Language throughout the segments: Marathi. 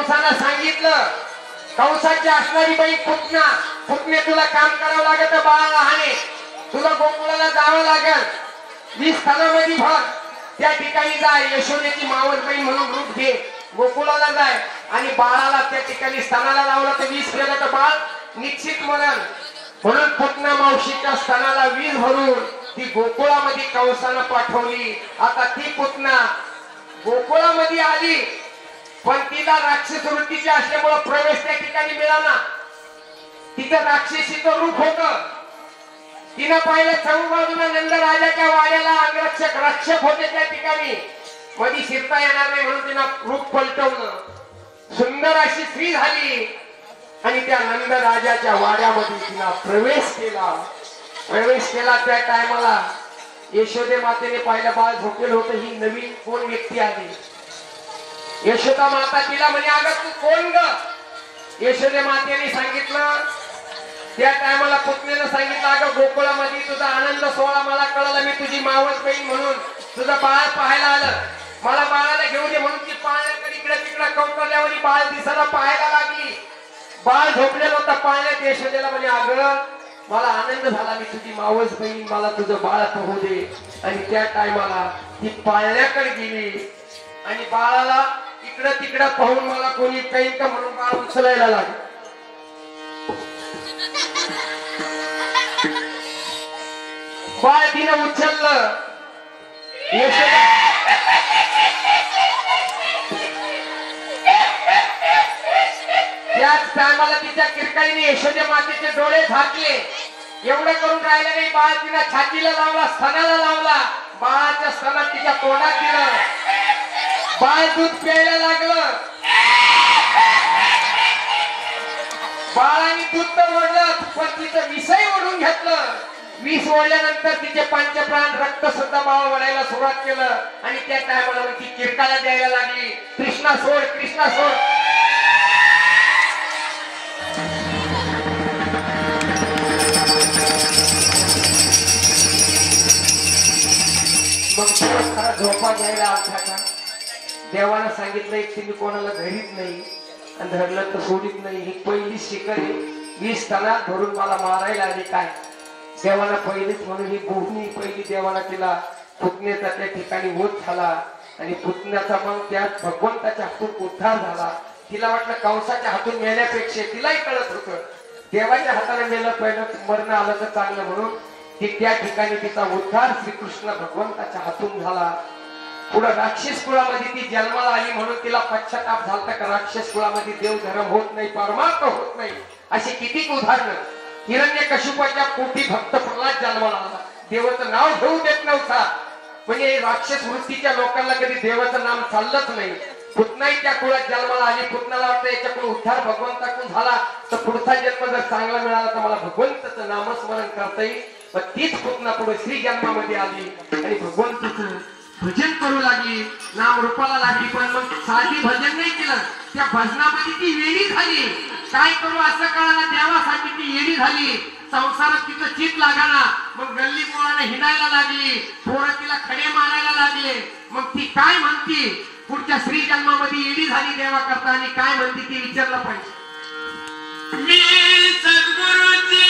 कंसाला सांगितलं, कंसाची असणारी बाई पुतना, पुतणे तुला काम करावं लागत बाळाला हाणे, तुला गोकुळाला जावं लागेल, 20 स्थानामध्ये भर, त्या ठिकाणी जाय, यशोदेची मावसबाई म्हणून रूप घे, गोकुळाला जाय आणि बाळाला त्या ठिकाणी स्थानाला लावलं तर 20 केलं तर बाळ निश्चित मरण. म्हणून पुतना मावशीच्या स्थानाला 20 भरून ती गोकुळामध्ये कंसानं पाठवली. आता ती पुतना गोकुळामध्ये आली, पण तिला राक्षस वृत्तीची असल्यामुळे प्रवेश त्या ठिकाणी मिळाला. तिचं राक्षसीचं रूप होतं. तिनं पाहिलं चौबाजूला नंद राजाच्या वाड्याला अंगरक्षक रक्षक होते, त्या ठिकाणी मध्ये शिरता येणार नाही म्हणून तिनं रूप पलटवलं. सुंदर अशी स्त्री झाली आणि त्या नंद राजाच्या वाड्यामध्ये तिनं प्रवेश केला. त्या टायमाला यशोदे मातेने पाहिलं बाळ झोपेल होतं. ही नवीन कोण व्यक्ती आली. यशोदा माता तिला म्हणे, अगं तू कोण ग? यशोदे मातेने सांगितलं, त्या टायमाला पुतणीने सांगितलं, अगं गोकुळामध्ये तुझा आनंद सोहळा मला कळला, मी तुझी मावस बहीण म्हणून तुझं बाळ पाहायला आलं, मला बाळाला घेऊ दे म्हणून ती पाळण्याकडे इकडे तिकडे कौटल्यावर बाळ दिसायला पाहायला लागली. बाळ झोपलेलं होतं पाळण्यात. यशोदेला म्हणे, अगं मला आनंद झाला, मी तुझी मावस बहीण, मला तुझं बाळ पाहू दे. आणि त्या टायमाला ती पाळण्याकडे गेली आणि बाळाला इकडं तिकडं पाहून मला कोणी काही का म्हणून बाळ उचलायला लागलं. बाळ तिनं उचललं. त्याच टायमाला तिच्या किरकाळीने यशोदे मातेचे डोळे झाकले. एवढं करून राहिलं नाही. बाळ तिला छातीला लावला, स्तनाला लावला, बाळाच्या स्तनात तिच्या तोंडात दिलं. बाळ दूध प्यायला लागलं. बाळाने दूध तर ओढलं, पण तिचं विषय ओढून घेतलं. विष ओढल्यानंतर तिचे पंचप्राण रक्त सुद्धा बाळ ओढायला सुरुवात केलं. आणि त्या टायमाला ती किरकाला द्यायला लागली, कृष्णा सोड, कृष्णा सोड. मग खरा झोपा घ्यायला आलता. देवाला सांगितलं, एक तुम्ही कोणाला धरीत नाही आणि धरलं तर सोडित नाही. ही पहिली शिकार आहे. 20 तानात धरून मला मारायला आली काय? देवाला पहिलीच म्हणून ही बोहणी पहिली देवाला तिला पुतण्याचा त्या ठिकाणी वध झाला आणि पुतण्याचा मग त्या भगवंताच्या हातून उद्धार झाला. तिला वाटलं कंसाच्या हातून मेल्यापेक्षा, तिलाही कळत होतं देवाच्या हाताने मेलं पहिलं मरण आलं तर चांगलं, म्हणून ती त्या ठिकाणी तिचा उद्धार श्रीकृष्ण भगवंताच्या हातून झाला. पुढे राक्षस कुळामध्ये ती जन्माला आली म्हणून तिला पश्चाताप झाला का राक्षस कुळामध्ये देव धर्म होत नाही, परमार्थ होत नाही. अशी किती उदाहरणं. हिरण्यकशिपूच्या पोटी भक्त प्रल्हाद जन्माला आला, देवाचं नाव घेऊ देत नव्हता. म्हणजे राक्षस वृत्तीच्या लोकांना कधी देवाचं नाम चाललंच नाही. पुतनाही त्या कुळात जन्माला आली. पुतनाला वाटतं याच्याकडून उद्धार भगवंताकडून झाला तर पुढचा जन्म जर चांगला मिळाला तर मला भगवंताचं नामस्मरण करता येईल. पण तीच पुतना पुढे श्री जन्मामध्ये आली आणि भगवंताचं भजन करू लागली, नाम रूपाला लागली. पण मग साधी भजन नाही केलं, त्या भजनामध्ये ती वेडी झाली. काय करू असं कळालं, देवासाठी ती येडी झाली. संसारात तिचं चित लागाना. मग गल्ली मुळाला हिंडायला लागली, पोरं तिला खडे मारायला लागले. मग ती काय म्हणती पुढच्या श्री जन्मामध्ये येडी झाली देवा करता आणि काय म्हणती ती विचारलं पाहिजे. मी सद्गुरुची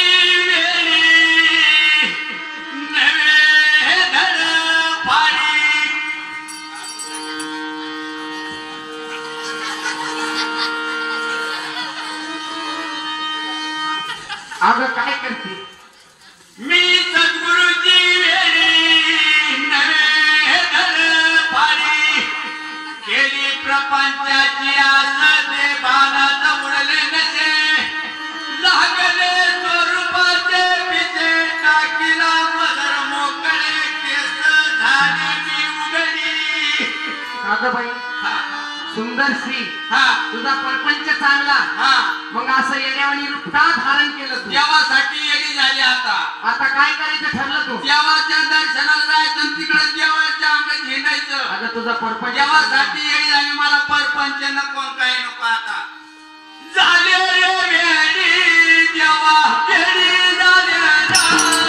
अगं काय करते? मी सद्गुरुची वेळी नवे धर फारी केली प्रपंचाची आस दे बाणात उडले नसे लागले स्वरूपाचे पिछे टाकीला मदर मोकळे केस झाली मी उघडी. अगं बाई सुंदर श्री, तुझा परपंच चांगला, मग असं येण्यावानी रूप का धारण केलं तू? देवासाठी येडी झाली. आता काय करायचं ठरलं तू? देवाच्या दर्शनाला जायचं, तिकडे देवाच्या अंगात हिंडायचं. अगं तुझा परपंच देवासाठी येडी झाली, मला परपंच नको, काय नको. आता झाले रे वेडी देवा, वेडी झाले झाले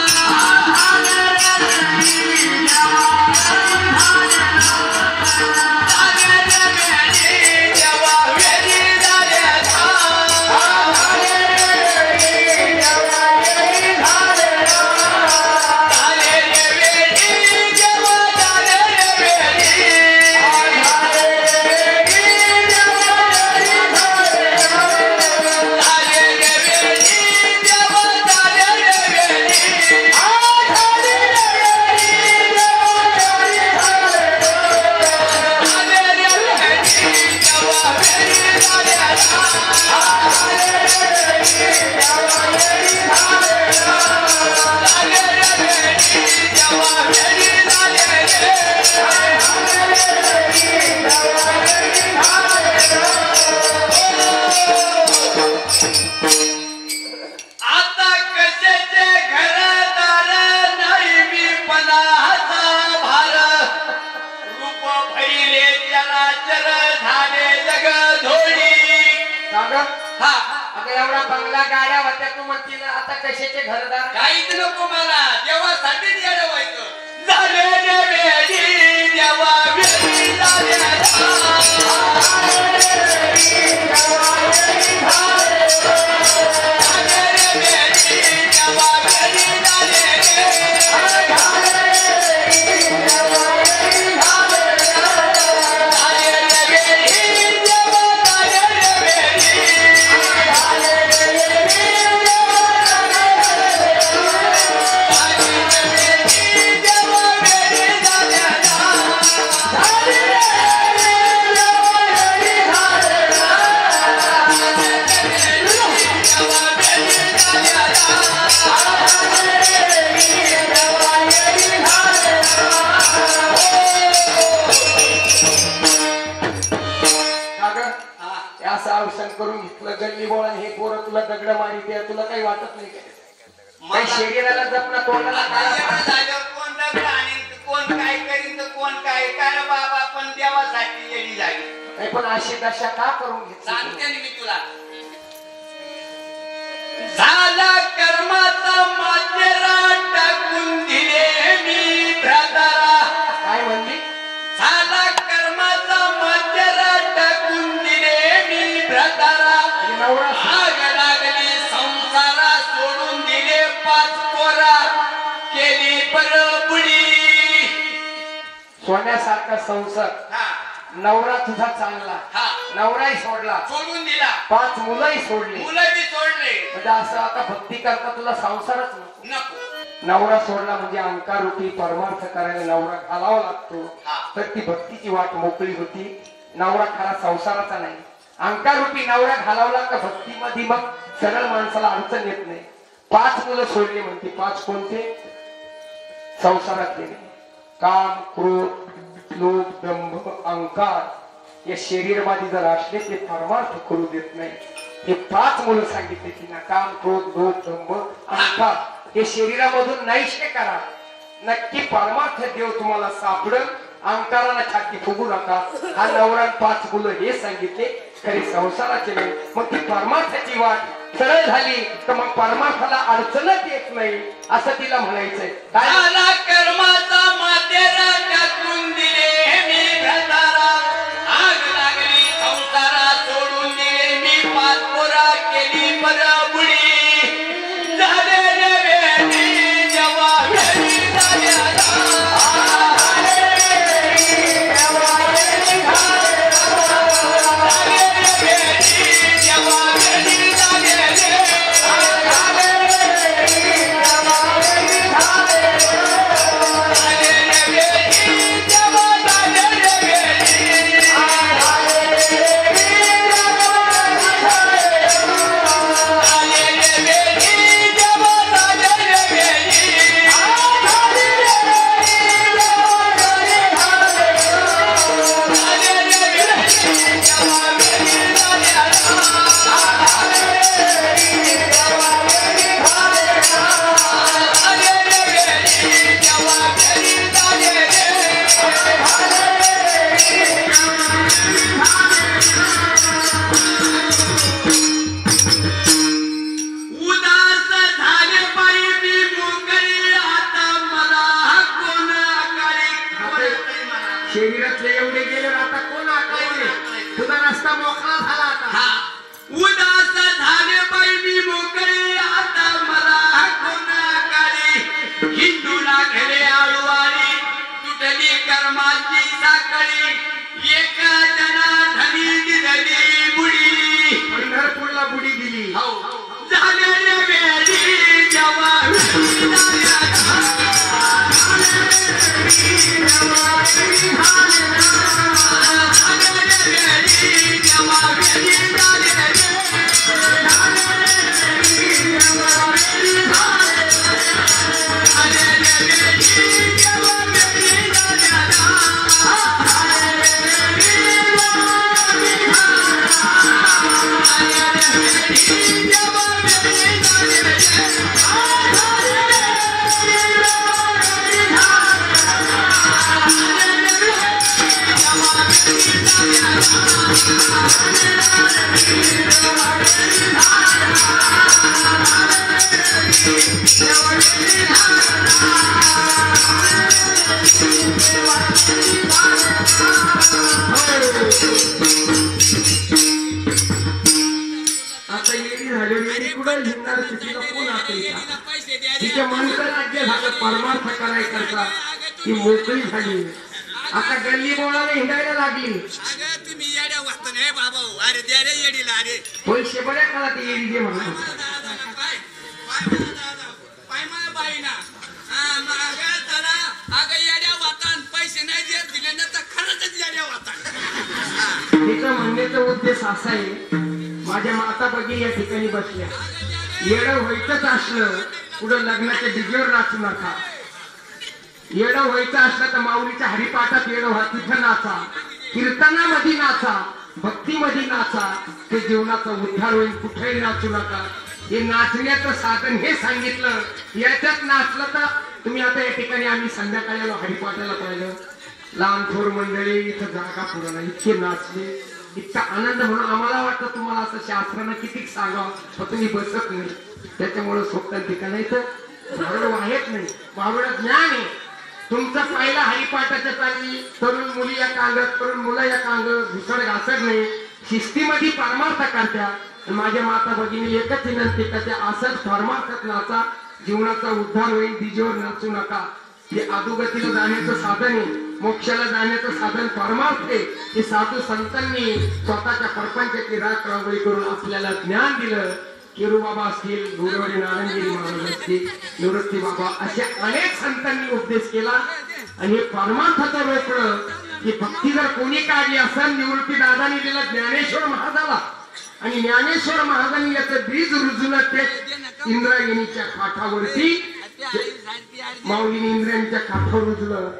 का ग? हा अगं एवढा बंगला गाड्या होत्या तू म्हणती ना आता कशाचे घरदार काहीच नको मला देवासाठीच येणं व्हायचं झालेल्या वेळी देवा वेळी करून घेतलं गल्ली बोळा हे पोरं तुला दगड मारी द्या तुला काही वाटत नाही काही शरीराला जपणं तोंडाला कोण दगड आणि कोण काय करीन तर कोण काय काय बाबा पण देवासाठी येडी झाली नाही पण अशी दशा का करून घेत सांगते मी तुला झाला कर्माचा मातेरा टाकून दिले मी भ्रातारा काय म्हणली झाला कर्माचा मातेरा टाकून दिले मी भ्रातारा आग लागली संसारा सोडून दिले 5 पोरा केली बरबुडी सोन्यासारखा संसार नवरा तुझा चांगला नवराही सोडला सोडून दिला 5 मुलंही सोडली मुलं बी सोडले म्हणजे असं आता भक्ती करता तुला संसारच नको नवरा सोडला म्हणजे अंकार रूपी परमार्थ करायला नवरा घालावा लागतो तर ती भक्तीची वाट मोकळी होती नवरा खरा संसाराचा नाही अंकार रूपी नवरा घालावला का भक्तीमध्ये मग सरळ माणसाला अडचण येत नाही 5 मुलं सोडली म्हणते 5 कोणते संसारातले काम क्रोध लोभ दंभ अहंकार या शरीरामध्ये जर असले ते परमार्थ करू देत नाही हे 5 मुलं सांगितले की ना काम क्रोध लोभ दंभ अहंकार हे शरीरामधून नाहीशे करा नक्की परमार्थ देव तुम्हाला सापडल अहंकाराला छाती फुगू नका हा नवरा 5 मुलं हे सांगितले खरी संसाराचे नाही मग ती परमार्थाची वाट सरळ झाली तर मग परमार्थाला अडचणच येत नाही असं तिला म्हणायचंय झाला कर्माचा मातेरा टाकून दिले मी भ्रातारा आग लागली संसारा सोडून दिले मी 5 पोरा केली बरबुडी झालेल्या वेळी जेव्हा वेळी शरीरातले एवढे गेले आता कोण आकायचे तुझा रस्ता मोकळा झाला आता उदास झाले बाई मी मोकळी आता मला कोण आकाळी हिंदूला घरे आळूवारी तुटली कर्माची साखळी एका जनाधनी दिली बुडी पंढरपूरला बुडी दिली झालेल्या वेळी जेव्हा Hallelujah. परमार्थ करायकरता ती मोकळी झाली. आता गल्ली बोळाला हिंडायला लागली. अगं तुम्ही येड्या वाटत नाही बाबा. अरे द्या रे येडीला. अरे पैसे बऱ्या काळात ते येडी दे म्हणा. पाय मला बाई ना अगं येड्या वाटण पैसे नाही देत दिले ना तर खरंच येड्या वाटण. तिचं म्हणण्याचा उद्देश असा आहे, माझ्या माता भगिनी या ठिकाणी बसल्या. येडं व्हायचंच असलं पुढं लग्नाच्या डिजेवर नाचू नका. येडं व्हायचं असलं तर माऊलीच्या हरिपाठात येडं व्हा, तिथं नाचा, कीर्तनामध्ये नाचा, भक्तीमध्ये नाचा, ते जीवनाचा उद्धार होईल. कुठेही नाचू नका. हे नाचण्याचं साधन हे सांगितलं. याच्यात नाचलं तर तुम्ही आता या ठिकाणी आम्ही संध्याकाळी हरिपाठाला पाहिलं, लहान थोर मंडळी इथं जागा पुरवला, इतके नाचले, इतका आनंद. म्हणून आम्हाला वाटतं तुम्हाला असं शास्त्रानं किती सांगावं, पण तुम्ही बसत नाही. त्याच्यामुळे सोपत्या ठिकाणी इथं भावड वाहेत नाही, भावड ज्ञान आहे. तुमचं पहिला हरिपाठाच्या चाली तरुण मुली या कांगत, तरुण मुलं या कांगत, घुसड घासत नाही, शिस्तीमध्ये परमार्थ करत्या. माझ्या माता भगिनी एकच विनंती करते, असंच परमार्थात नाचा, जीवनाचा उद्धार होईल. डीजेवर नाचू नका. हे अधोगतीला जाण्याचं साधन आहे, मोक्षाला जाण्याचं साधन परमार्थ आहे. हे साधू संतांनी स्वतःच्या परपंचाची राख रांगोळी करून आपल्याला ज्ञान दिलं. केरू बाबा असतील, गुरुवारी नारायणगिरी महाराज असतील, निवृत्ती बाबा, अशा अनेक संतांनी उपदेश केला. आणि हे परमार्थाचं रोकडं ही भक्ती जर कोणी काढली असेल, निवृत्ती दादानी दिला ज्ञानेश्वर महाराजाला. आणि ज्ञानेश्वर महाराजांनी याचं बीज रुजलं ते इंद्रायणीच्या काठावरती. माऊलीने इंद्रायणीच्या काठावर रुजलं.